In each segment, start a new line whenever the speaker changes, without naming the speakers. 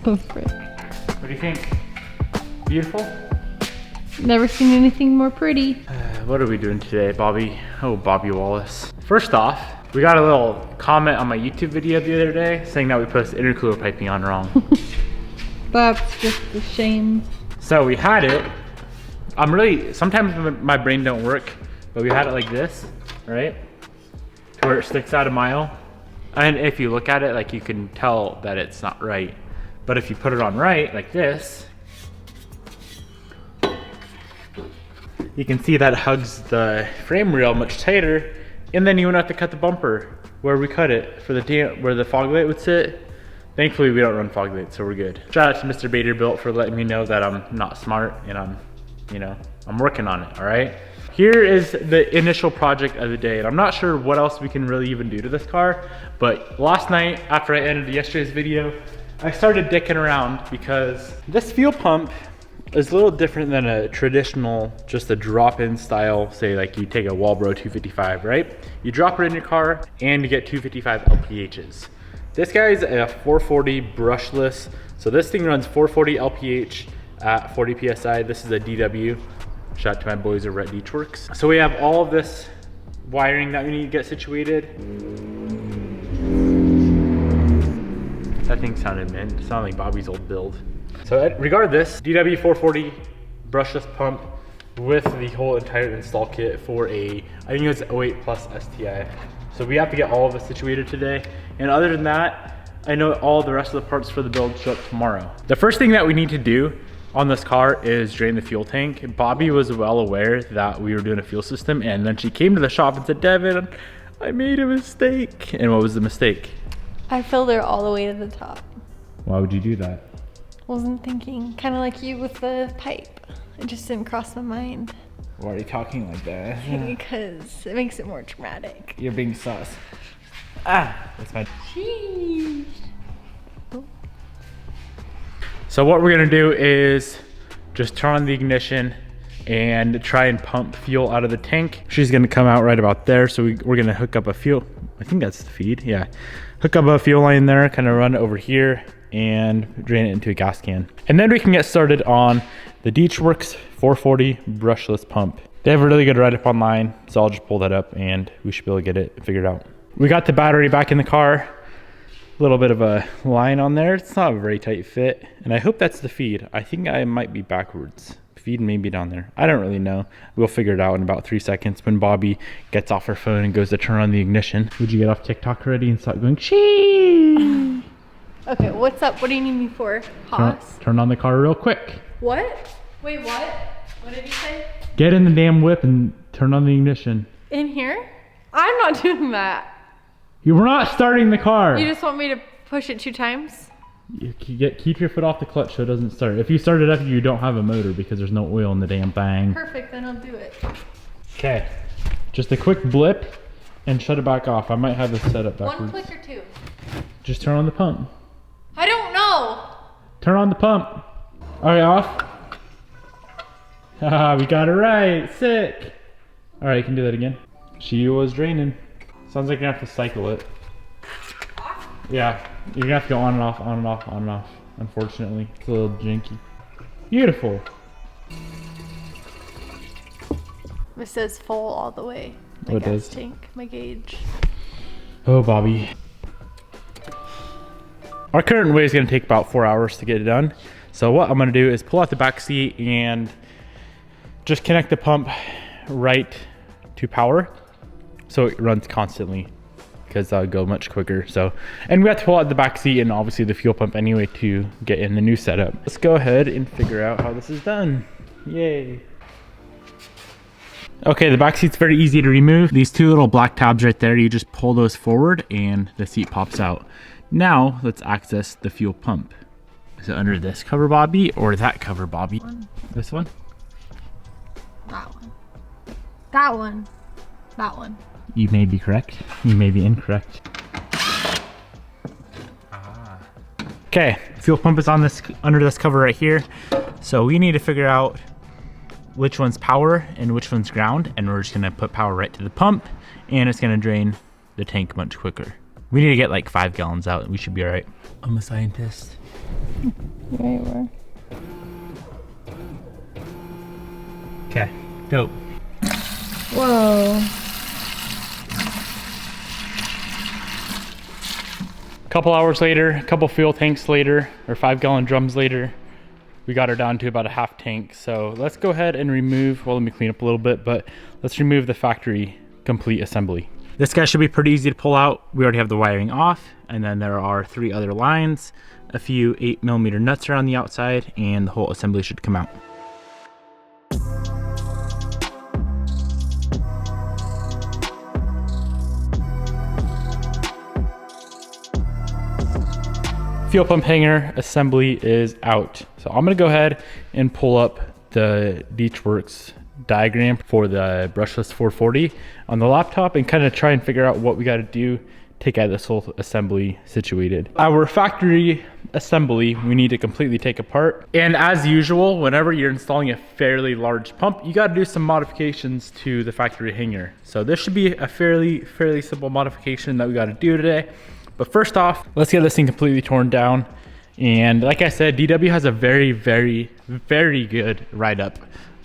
Go for it.
What do you think? Beautiful?
Never seen anything more pretty.
What are we doing today, Bobby? Oh, Bobby Wallace. First off, we got a little comment on my YouTube video the other day saying that we put intercooler piping on wrong.
That's just a shame.
So we had it. Sometimes my brain don't work, but we had it like this, right? To where it sticks out a mile. And if you look at it, like, you can tell that it's not right. But if you put it on right, like this, you can see that it hugs the frame rail much tighter. And then you wouldn't have to cut the bumper where we cut it for where the fog light would sit. Thankfully, we don't run fog lights, so we're good. Shout out to Mr. Baderbuilt for letting me know that I'm not smart and I'm working on it, all right? Here is the initial project of the day, and I'm not sure what else we can really even do to this car, but last night, after I ended yesterday's video, I started dicking around because this fuel pump is a little different than a traditional, just a drop-in style, say like you take a Walbro 255, right? You drop it in your car and you get 255 LPHs. This guy's a 440 brushless, so this thing runs 440 LPH at 40 PSI. This is a DW. Shout out to my boys over at Beachworks. So we have all of this wiring that we need to get situated. That thing sounded mint. It sounded like Bobby's old build. So regardless, DW 440 brushless pump with the whole entire install kit for I think it was 08 plus STI. So we have to get all of this situated today. And other than that, I know all the rest of the parts for the build show up tomorrow. The first thing that we need to do on this car is drain the fuel tank. Bobby was well aware that we were doing a fuel system, and then she came to the shop and said, Devin, I made a mistake. And what was the mistake?
I filled it all the way to the top.
Why would you do that?
Wasn't thinking, kind of like you with the pipe. It just didn't cross my mind.
Why are you talking like that?
Because it makes it more dramatic.
You're being sus. Ah, that's my...
Sheesh.
So what we're gonna do is just turn on the ignition and try and pump fuel out of the tank. She's gonna come out right about there. So we're gonna hook up a fuel, I think that's the feed, yeah. Hook up a fuel line there, kind of run it over here and drain it into a gas can. And then we can get started on the Beachworks 440 brushless pump. They have a really good write-up online, so I'll just pull that up and we should be able to get it figured out. We got the battery back in the car. A little bit of a line on there. It's not a very tight fit, and I hope that's the feed. I think I might be backwards. Feed may be down there. I don't really know. We'll figure it out in about 3 seconds when Bobby gets off her phone and goes to turn on the ignition. Would you get off TikTok already and start going, cheese?
Okay, what's up? What do you need me for? Pause?
Turn on the car real quick.
What? Wait, what? What did you say?
Get in the damn whip and turn on the ignition.
In here? I'm not doing that.
You were not starting the car.
You just want me to push it 2 times?
Keep your foot off the clutch so it doesn't start. If you start it up, you don't have a motor because there's no oil in the damn thing.
Perfect, then I'll do it.
Okay, just a quick blip and shut it back off. I might have this set up backwards.
1 click or 2?
Just turn on the pump.
I don't know.
Turn on the pump. All right, off. Haha, we got it right, sick. All right, you can do that again. She was draining. Sounds like you're gonna have to cycle it. Yeah, you're gonna have to go on and off, on and off, on and off. Unfortunately, it's a little janky. Beautiful.
It says full all the way. My gas tank, my gauge.
Oh, Bobby. Our current way is gonna take about 4 hours to get it done. So what I'm gonna do is pull out the back seat and just connect the pump right to power, so it runs constantly, because that'll go much quicker. So, and we have to pull out the back seat and obviously the fuel pump anyway to get in the new setup. Let's go ahead and figure out how this is done. Yay. Okay, the back seat's very easy to remove. These 2 little black tabs right there, you just pull those forward and the seat pops out. Now let's access the fuel pump. Is it under this cover, Bobby, or that cover, Bobby? This one?
That one. That one. That one.
You may be correct. You may be incorrect. Okay, fuel pump is on this, under this cover right here. So we need to figure out which one's power and which one's ground, and we're just gonna put power right to the pump, and it's gonna drain the tank much quicker. We need to get like 5 gallons out. We should be all right. I'm a scientist.
Yeah, you were.
Okay, go.
Whoa.
A couple hours later, a couple fuel tanks later, or 5-gallon drums later, we got her down to about a half tank. So let's go ahead and remove, well, let me clean up a little bit, but let's remove the factory complete assembly. This guy should be pretty easy to pull out. We already have the wiring off, and then there are 3 other lines, a few 8mm nuts around the outside, and the whole assembly should come out. Fuel pump hanger assembly is out. So I'm gonna go ahead and pull up the Beachworks diagram for the brushless 440 on the laptop and kind of try and figure out what we gotta do to get this whole assembly situated. Our factory assembly, we need to completely take apart. And as usual, whenever you're installing a fairly large pump, you gotta do some modifications to the factory hanger. So this should be a fairly simple modification that we gotta do today. But first off, let's get this thing completely torn down. And like I said, DW has a very good write-up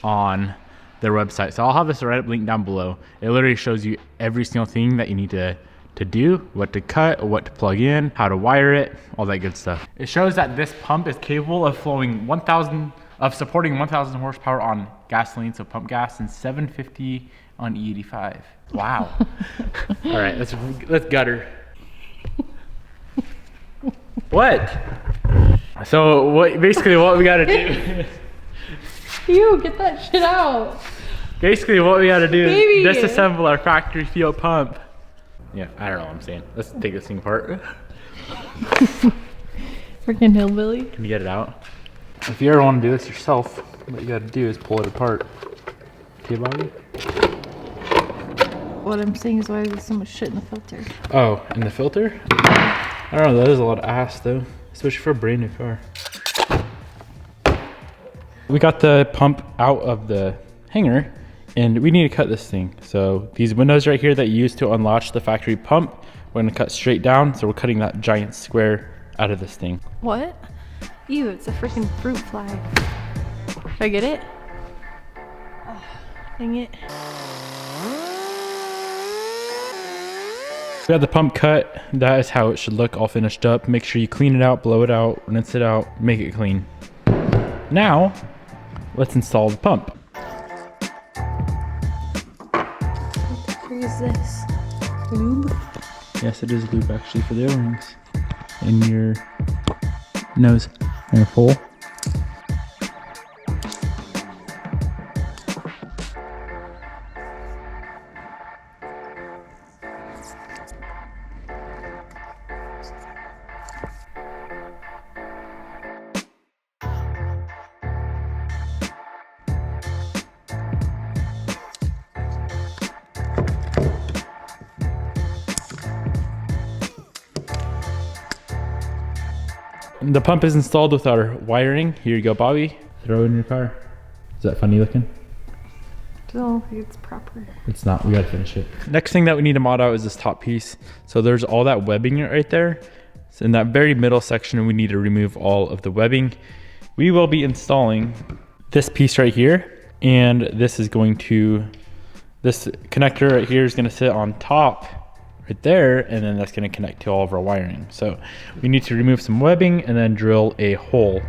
on their website. So I'll have this write-up link down below. It literally shows you every single thing that you need to do, what to cut, what to plug in, how to wire it, all that good stuff. It shows that this pump is capable of supporting 1,000 horsepower on gasoline, so pump gas, and 750 on E85. Wow. All right, let's gutter. What? So basically what we gotta do.
Ew, get that shit out.
Basically what we gotta do
Baby.
is disassemble our factory fuel pump. Yeah, I don't know what I'm saying. Let's take this thing apart.
Freaking hillbilly.
Can you get it out? If you ever want to do this yourself, what you gotta do is pull it apart. Okay, Bobby?
What I'm saying is why there's so much shit in the filter.
Oh, in the filter? I don't know, that is a lot of ass though, especially for a brand new car. We got the pump out of the hanger and we need to cut this thing. So these windows right here that you use to unlatch the factory pump, we're gonna cut straight down. So we're cutting that giant square out of this thing.
What? Ew, it's a freaking fruit fly. Did I get it? Oh, dang it.
We got the pump cut. That is how it should look all finished up. Make sure you clean it out, blow it out, rinse it out, make it clean. Now, let's install the pump.
What is this? Lube?
Yes, it is lube actually for the O-rings. In your nose and your hole. The pump is installed with our wiring. Here you go, Bobby. Throw it in your car. Is that funny looking?
No, it's proper.
It's not, we gotta finish it. Next thing that we need to mod out is this top piece. So there's all that webbing right there. So in that very middle section, we need to remove all of the webbing. We will be installing this piece right here. And this connector right here is gonna sit on top right there, and then that's going to connect to all of our wiring. So we need to remove some webbing and then drill a hole.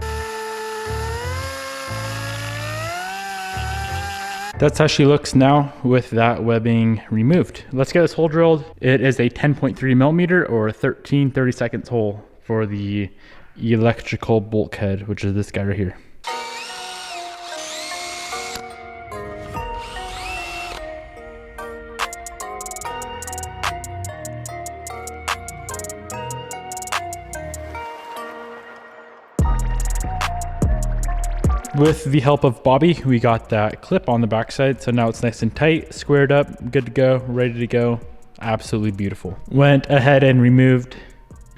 That's how she looks now with that webbing removed. Let's get this hole drilled. It is a 10.3mm or 13 30-second hole for the electrical bulkhead, which is this guy right here. With the help of Bobby, we got that clip on the backside, so now it's nice and tight, squared up, good to go, ready to go. Absolutely beautiful. Went ahead and removed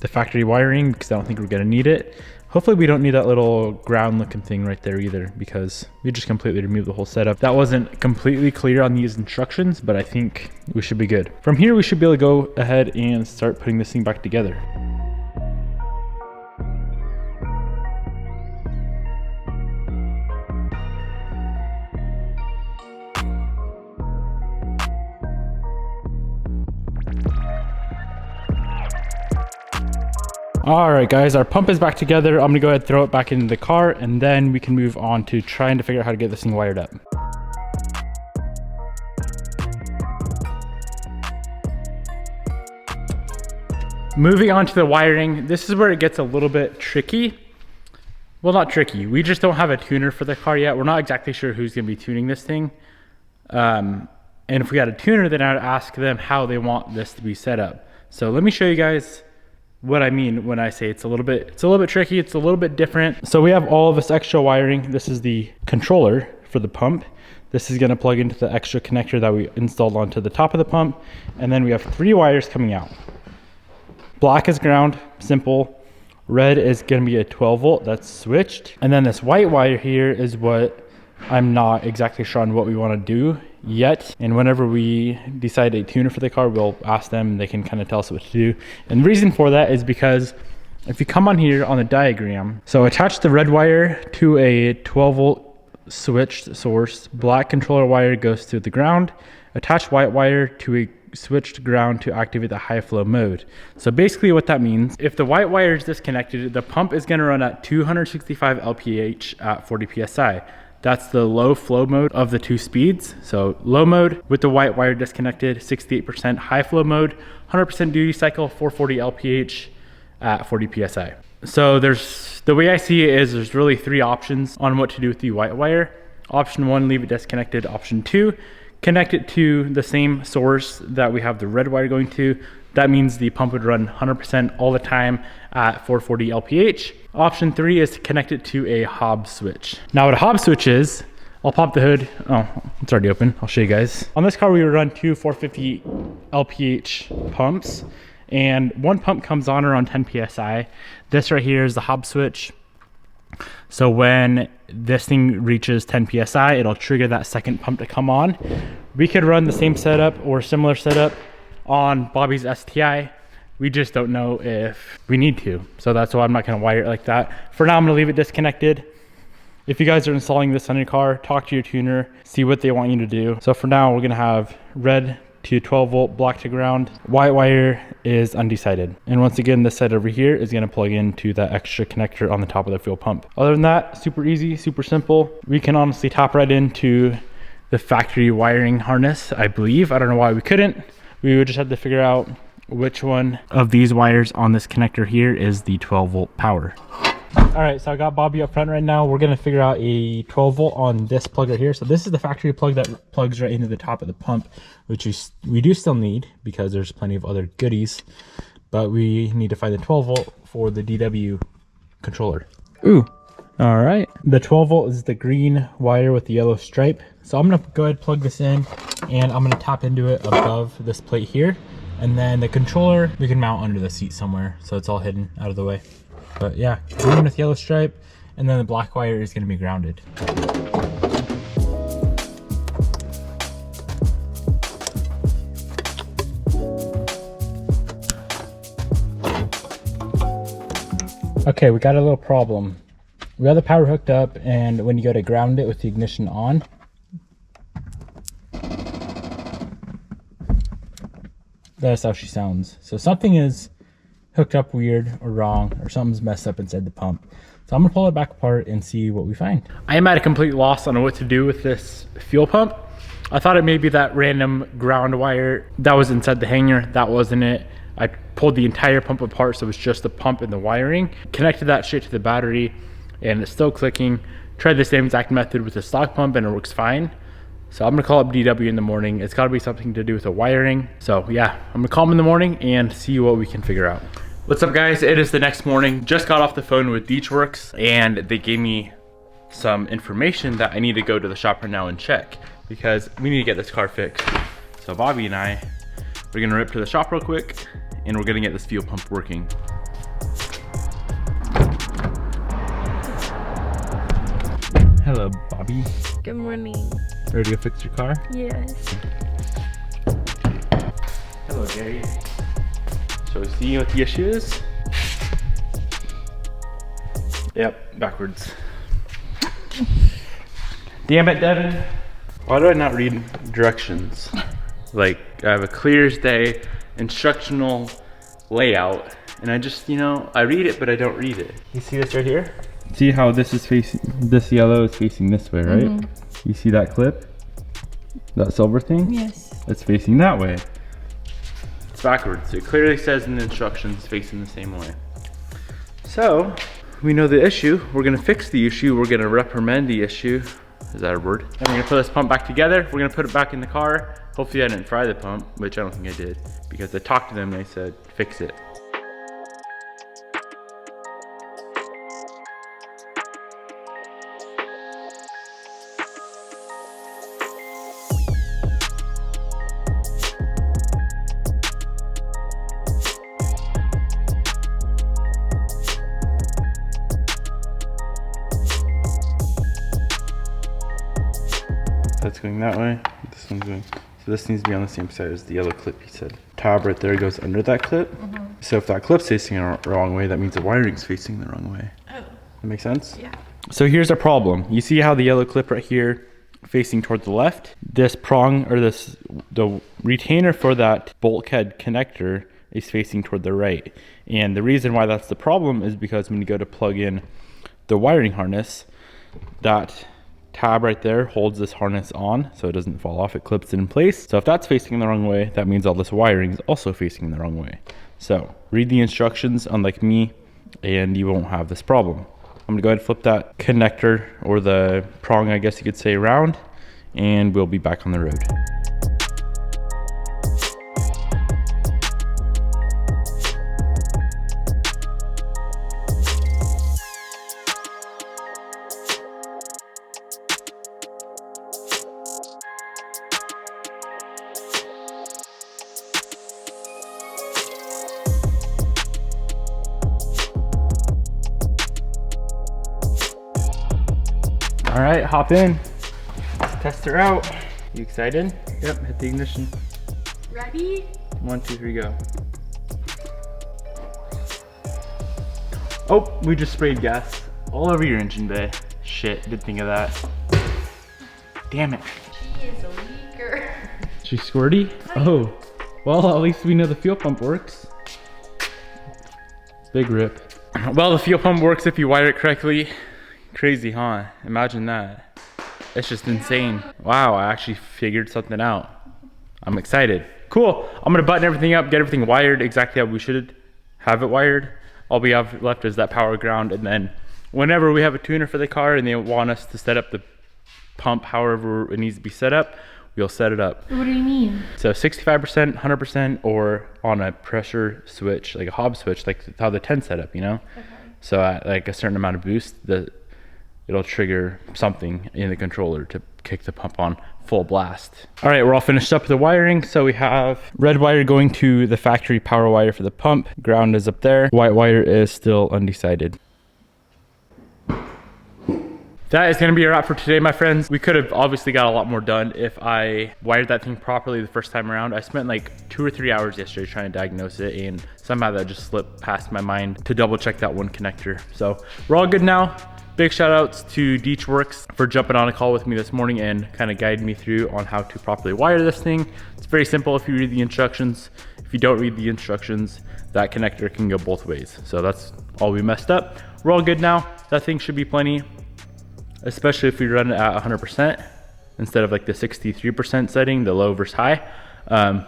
the factory wiring because I don't think we're gonna need it. Hopefully we don't need that little ground looking thing right there either, because we just completely removed the whole setup. That wasn't completely clear on these instructions, but I think we should be good. From here, we should be able to go ahead and start putting this thing back together. All right, guys, our pump is back together. I'm gonna go ahead and throw it back into the car, and then we can move on to trying to figure out how to get this thing wired up. Moving on to the wiring, this is where it gets a little bit tricky. Well, not tricky. We just don't have a tuner for the car yet. We're not exactly sure who's gonna be tuning this thing. And if we had a tuner, then I'd ask them how they want this to be set up. So let me show you guys what I mean when I say it's a little bit tricky, it's a little bit different. So we have all of this extra wiring. This is the controller for the pump. This is gonna plug into the extra connector that we installed onto the top of the pump. And then we have 3 wires coming out. Black is ground, simple. Red is gonna be a 12 volt, that's switched. And then this white wire here is what I'm not exactly sure on what we wanna do yet. And whenever we decide a tuner for the car, we'll ask them, they can kind of tell us what to do. And the reason for that is because if you come on here on the diagram, so attach the red wire to a 12 volt switched source, black controller wire goes to the ground, attach white wire to a switched ground to activate the high flow mode. So basically what that means, if the white wire is disconnected, the pump is going to run at 265 lph at 40 psi. That's the low flow mode of the 2 speeds. So low mode with the white wire disconnected, 68%, high flow mode, 100% duty cycle, 440 lph at 40 psi. So the way I see it is there's really 3 options on what to do with the white wire. Option 1, leave it disconnected. Option 2, connect it to the same source that we have the red wire going to. That means the pump would run 100% all the time at 440 lph. Option 3 is to connect it to a Hobbs switch. Now what a Hobbs switch is, I'll pop the hood. Oh, it's already open. I'll show you guys. On this car, we would run 2 450 lph pumps, and one pump comes on around 10 psi. This right here is the Hobbs switch. So when this thing reaches 10 psi, it'll trigger that second pump to come on. We could run the same setup or similar setup on Bobby's STI. We just don't know if we need to. So that's why I'm not gonna wire it like that. For now, I'm gonna leave it disconnected. If you guys are installing this on your car, talk to your tuner, see what they want you to do. So for now, we're gonna have red to 12 volt, black to ground. White wire is undecided. And once again, this side over here is gonna plug into that extra connector on the top of the fuel pump. Other than that, super easy, super simple. We can honestly tap right into the factory wiring harness, I believe. I don't know why we couldn't. We would just have to figure out which one of these wires on this connector here is the 12 volt power. All right, so I got Bobby up front right now. We're gonna figure out a 12 volt on this plug right here. So this is the factory plug that plugs right into the top of the pump, which we do still need because there's plenty of other goodies, but we need to find the 12 volt for the DW controller. Ooh, all right. The 12 volt is the green wire with the yellow stripe. So I'm gonna go ahead and plug this in, and I'm gonna tap into it above this plate here. And then the controller, we can mount under the seat somewhere, so it's all hidden out of the way. But yeah, green with yellow stripe, and then the black wire is gonna be grounded. Okay, we got a little problem. We got the power hooked up, and when you go to ground it with the ignition on, that's how she sounds. So something is hooked up weird or wrong, or something's messed up inside the pump. So I'm gonna pull it back apart and see what we find. I am at a complete loss on what to do with this fuel pump. I thought it may be that random ground wire that was inside the hanger. That wasn't it. I pulled the entire pump apart, so it was just the pump and the wiring. Connected that shit to the battery, and it's still clicking. Tried the same exact method with the stock pump, and it works fine. So I'm gonna call up DW in the morning. It's gotta be something to do with the wiring. So yeah, I'm gonna call them in the morning and see what we can figure out. What's up, guys? It is the next morning. Just got off the phone with Beachworks, and they gave me some information that I need to go to the shop right now and check, because we need to get this car fixed. So Bobby and I, we're gonna rip to the shop real quick, and we're gonna get this fuel pump working. Hello, Bobby.
Good morning.
Ready to go fix your car?
Yes.
Hello, Gary. So see what the issue is? Yep, backwards. Damn it, Devin. Why do I not read directions? Like, I have a clear as day instructional layout, and I just, you know, I read it, but I don't read it. You see this right here? See how this is facing, this yellow is facing this way, right? You see that clip? That silver thing?
Yes.
It's facing that way. It's backwards. It clearly says in the instructions facing the same way. So, we know the issue. We're gonna fix the issue. We're gonna reprimand the issue. Is that a word? And we're gonna put this pump back together. We're gonna put it back in the car. Hopefully I didn't fry the pump, which I don't think I did, because I talked to them and they said, fix it. That's going that way. This one's going. So this needs to be on the same side as the yellow clip, he said. Tab right there goes under that clip. So if that clip's facing the wrong way, that means the wiring's facing the wrong way. Oh. That makes sense?
Yeah.
So here's a problem. You see how the yellow clip right here facing towards the left? This prong, or the retainer for that bulkhead connector is facing toward the right. And the reason why that's the problem is because when you go to plug in the wiring harness, that tab right there holds this harness on so it doesn't fall off. It clips it in place. So if that's facing the wrong way, that means all this wiring is also facing the wrong way. So read the instructions, unlike me, and you won't have this problem. I'm gonna go ahead and flip that connector, or the prong, I guess you could say, around, and we'll be back on the road. All right, hop in. Let's test her out. You excited? Yep, hit the ignition.
Ready?
1, 2, 3, go. Oh, we just sprayed gas all over your engine bay. Shit, didn't think of that. Damn it.
She is a leaker.
She's squirty? Oh, well, at least we know the fuel pump works. Big rip. Well, the fuel pump works if you wire it correctly. Crazy, huh? Imagine that. It's just insane. Wow, I actually figured something out. I'm excited. Cool. I'm gonna button everything up, get everything wired exactly how we should have it wired. All we have left is that power ground, and then whenever we have a tuner for the car and they want us to set up the pump however it needs to be set up, we'll set it up.
What do you mean?
So 65%, 100%, or on a pressure switch, like a Hobb switch, like how the 10 set up, you know? Okay. So at like a certain amount of boost, it'll trigger something in the controller to kick the pump on full blast. All right, we're all finished up with the wiring. So we have red wire going to the factory power wire for the pump. Ground is up there. White wire is still undecided. That is gonna be a wrap for today, my friends. We could have obviously got a lot more done if I wired that thing properly the first time around. I spent like 2 or 3 hours yesterday trying to diagnose it, and somehow that just slipped past my mind to double check that one connector. So we're all good now. Big shout outs to Deechworks for jumping on a call with me this morning and kind of guiding me through on how to properly wire this thing. It's very simple if you read the instructions. If you don't read the instructions, that connector can go both ways. So that's all we messed up. We're all good now. That thing should be plenty, especially if we run it at 100% instead of like the 63% setting, the low versus high.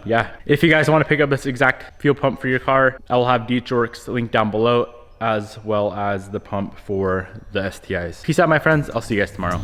Yeah, if you guys want to pick up this exact fuel pump for your car, I will have Deechworks linked down below, as well as the pump for the STIs. Peace out, my friends. I'll see you guys tomorrow.